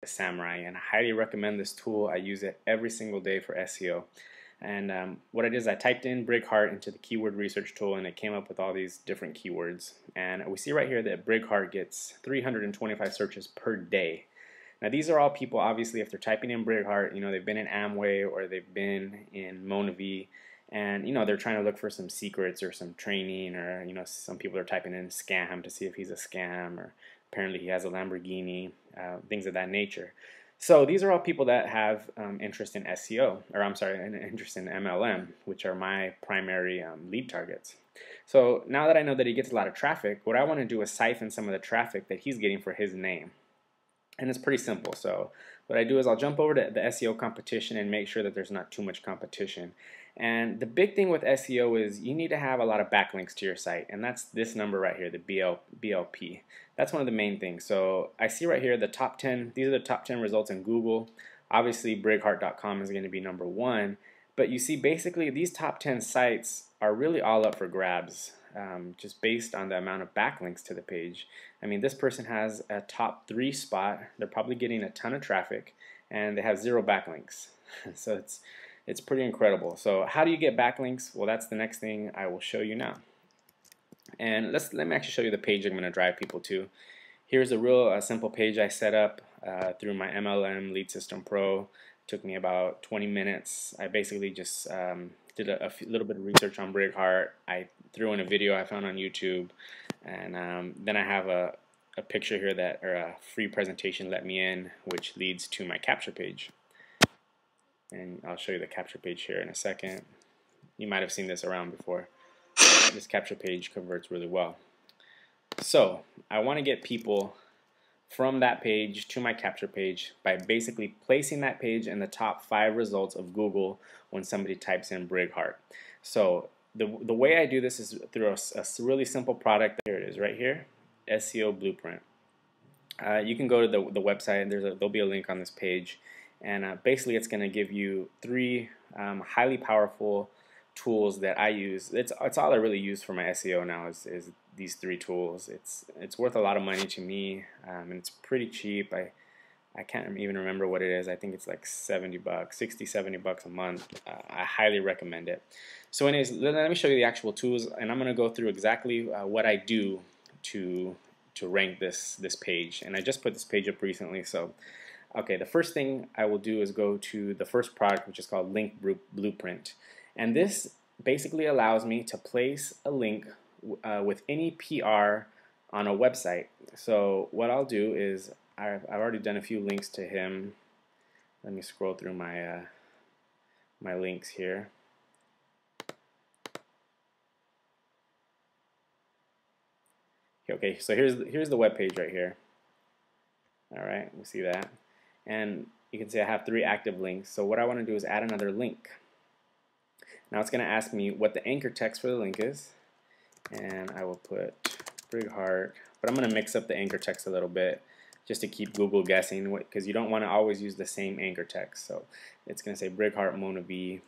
Samurai, and I highly recommend this tool. I use it every single day for SEO. And what I did is I typed in Brigheart into the keyword research tool, and it came up with all these different keywords. And we see right here that Brigheart gets 325 searches per day. Now these are all people, obviously, if they're typing in Brigheart, they've been in Amway or they've been in Monavi, and they're trying to look for some secrets or some training, or some people are typing in scam to see if he's a scam, or apparently he has a Lamborghini, things of that nature. So these are all people that have interest in SEO, or I'm sorry, an interest in MLM, which are my primary lead targets. So now that I know that he gets a lot of traffic, what I want to do is siphon some of the traffic that he's getting for his name. And it's pretty simple. So what I do is I'll jump over to the SEO competition and make sure that there's not too much competition. And the big thing with SEO is you need to have a lot of backlinks to your site, and that's this number right here, the BLP. That's one of the main things. So I see right here the top 10, these are the top 10 results in Google. Obviously Brigheart.com is going to be number 1, but you see basically these top 10 sites are really all up for grabs, just based on the amount of backlinks to the page. I mean, this person has a top 3 spot, they're probably getting a ton of traffic, and they have 0 backlinks. So it's pretty incredible. So how do you get backlinks? Well, that's the next thing I will show you now. And let me actually show you the page I'm going to drive people to. Here's a real simple page I set up through my MLM Lead System Pro. It took me about 20 minutes. I basically just did a little bit of research on Brigheart. I threw in a video I found on YouTube, and then I have a picture here or a free presentation let me in, which leads to my capture page. And I'll show you the capture page here in a second. You might have seen this around before. This capture page converts really well. So I want to get people from that page to my capture page by basically placing that page in the top 5 results of Google when somebody types in Brigheart. So the way I do this is through a really simple product. Here it is right here, SEO Blueprint. You can go to the website, and there'll be a link on this page. And basically it's going to give you 3 highly powerful tools that I use. It's all I really use for my SEO now is these 3 tools. It's worth a lot of money to me, and it's pretty cheap. I can't even remember what it is. I think it's like 70 bucks, 60, 70 bucks a month. I highly recommend it. So anyways, let me show you the actual tools, and I'm going to go through exactly what I do to rank this page. And I just put this page up recently, so okay, the first thing I will do is go to the first product, which is called Link Blueprint. And this basically allows me to place a link with any PR on a website. So what I'll do is I've already done a few links to him. Let me scroll through my my links here. Okay, so here's the web page right here. All right, we see that. And you can see I have 3 active links. So what I want to do is add another link. Now it's going to ask me what the anchor text for the link is, and I will put Brigheart, but I'm going to mix up the anchor text a little bit just to keep Google guessing, because you don't want to always use the same anchor text. So it's going to say Brigheart Monavi.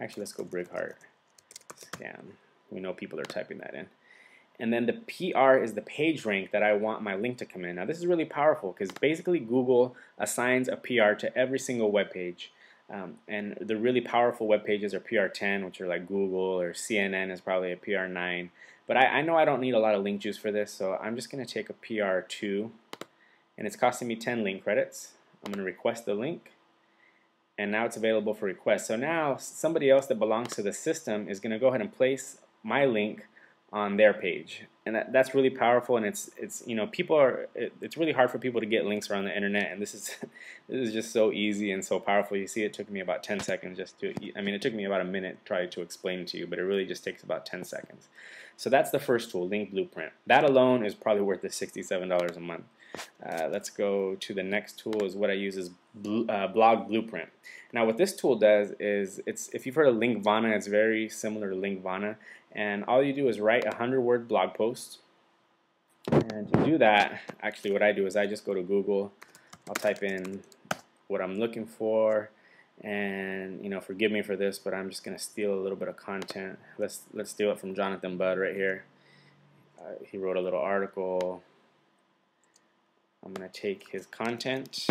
Actually, let's go Brigheart scam. We know people are typing that in. And then the PR is the page rank that I want my link to come in. Now this is really powerful because basically Google assigns a PR to every single web page. And the really powerful web pages are PR10, which are like Google, or CNN is probably a PR9. But I know I don't need a lot of link juice for this, so I'm just going to take a PR2, and it's costing me 10 link credits. I'm going to request the link, and now it's available for request. So now somebody else that belongs to the system is going to go ahead and place my link on their page, and that's really powerful. And it's it's really hard for people to get links around the internet, and this is just so easy and so powerful. You see, it took me about 10 seconds just to, it took me about a minute to try to explain it to you, but it really just takes about 10 seconds. So that's the first tool, Link Blueprint. That alone is probably worth the $67 a month. Let's go to the next tool. Is what I use is Blog Blueprint. Now what this tool does is, if you've heard of Linkvana, it's very similar to Linkvana, and all you do is write 100-word blog post. And to do that, actually what I do is I just go to Google, I'll type in what I'm looking for, and forgive me for this, but I'm just gonna steal a little bit of content. Let's steal it from Jonathan Budd right here. He wrote a little article. I'm going to take his content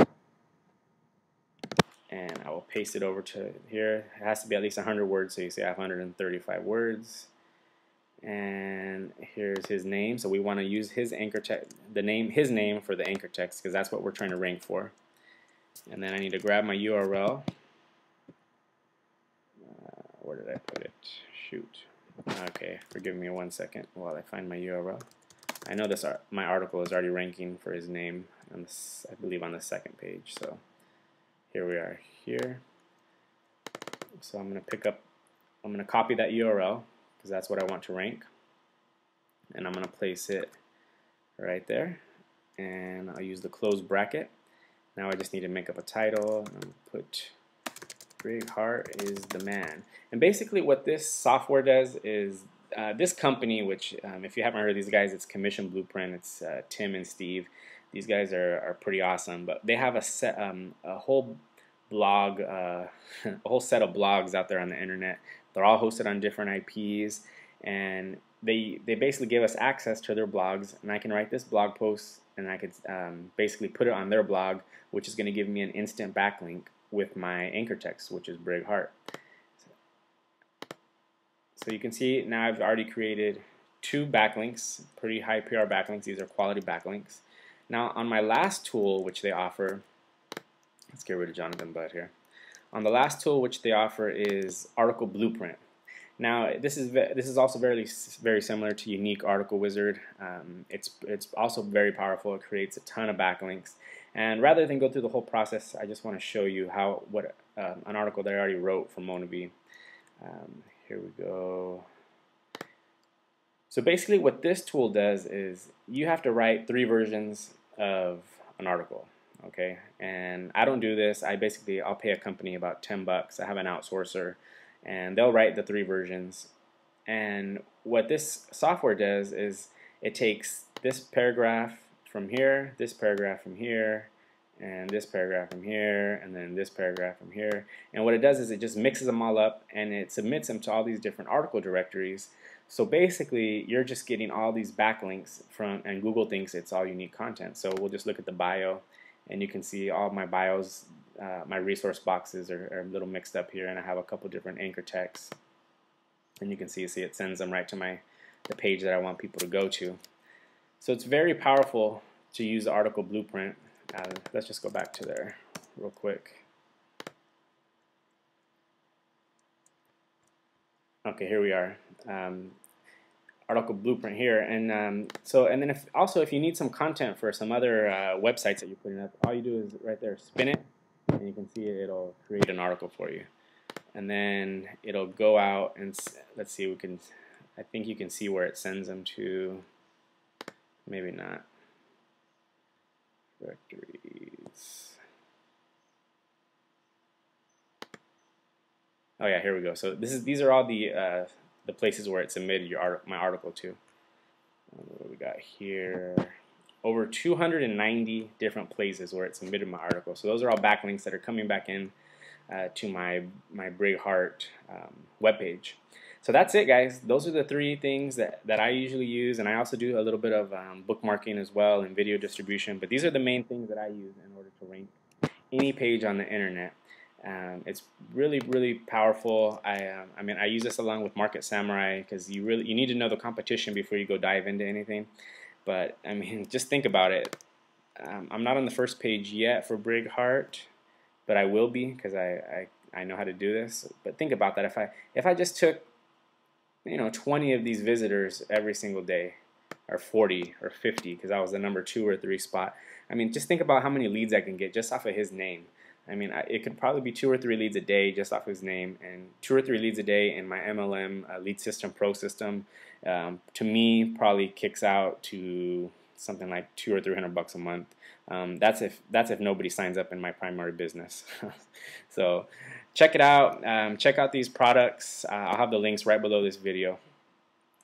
and I will paste it over to here. It has to be at least 100 words, so you see I have 135 words. And here's his name, so we want to use his anchor text, his name for the anchor text, because that's what we're trying to rank for. And then I need to grab my URL. Where did I put it? Shoot. Okay, forgive me 1 second while I find my URL. I know this my article is already ranking for his name on this, I believe on the second page. So here we are here. So I'm going to copy that URL because that's what I want to rank, and I'm going to place it right there, and I'll use the close bracket. Now I just need to make up a title, and I'm put Brig Heart is the man. And basically what this software does is this company, which if you haven't heard of these guys, it's Commission Blueprint. It's Tim and Steve. These guys are pretty awesome, but they have a whole blog, a whole set of blogs out there on the internet. They're all hosted on different IPs, and they basically give us access to their blogs, and I can write this blog post, and I could basically put it on their blog, which is going to give me an instant backlink with my anchor text, which is Brig Heart. So you can see now I've already created 2 backlinks, pretty high PR backlinks. These are quality backlinks. Now on my last tool which they offer, let's get rid of Jonathan Budd here. On the last tool which they offer is Article Blueprint. Now this is also very similar to Unique Article Wizard. It's also very powerful. It creates a ton of backlinks. And rather than go through the whole process, I just want to show you what an article that I already wrote for Monavie. Here we go. So basically what this tool does is you have to write 3 versions of an article, okay? And I don't do this. I'll pay a company about $10. I have an outsourcer, and they'll write the 3 versions. And what this software does is it takes this paragraph from here, this paragraph from here, and this paragraph from here, and then this paragraph from here. And what it does is it just mixes them all up, and it submits them to all these different article directories. So basically, you're just getting all these backlinks from, and Google thinks it's all unique content. So we'll just look at the bio, and you can see all my bios, my resource boxes are a little mixed up here, and I have a couple different anchor texts. And you can see it sends them right to the page that I want people to go to. So it's very powerful to use the Article Blueprint. Let's just go back to there real quick. Okay, here we are. Article Blueprint here, and then if you need some content for some other websites that you're putting up, all you do is right there spin it, and you can see it'll create an article for you, and then it'll go out and let's see, I think you can see where it sends them to. Maybe not. Directories. Oh yeah, here we go. So these are all the places where it submitted my article to. What do we got here? Over 290 different places where it submitted my article. So those are all backlinks that are coming back in to my Brig Heart webpage. So that's it, guys. Those are the 3 things that I usually use, and I also do a little bit of bookmarking as well and video distribution. But these are the main things that I use in order to rank any page on the internet. It's really, really powerful. I mean, I use this along with Market Samurai because you need to know the competition before you go dive into anything. But I mean, just think about it. I'm not on the first page yet for Brig Heart, but I will be because I know how to do this. But think about that. If I just took 20 of these visitors every single day, or 40 or 50, because I was the number 2 or 3 spot. I mean, just think about how many leads I can get just off of his name. I mean, it could probably be 2 or 3 leads a day just off his name, and 2 or 3 leads a day in my MLM Lead System Pro system. To me, probably kicks out to something like $200 or $300 a month. That's if nobody signs up in my primary business. So check it out. Check out these products. I'll have the links right below this video.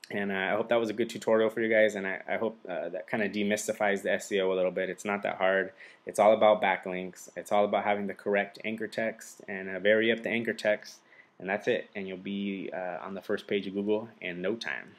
And I hope that was a good tutorial for you guys, and I hope that kind of demystifies the SEO a little bit. It's not that hard. It's all about backlinks. It's all about having the correct anchor text and vary up the anchor text, and that's it. And you'll be on the first page of Google in no time.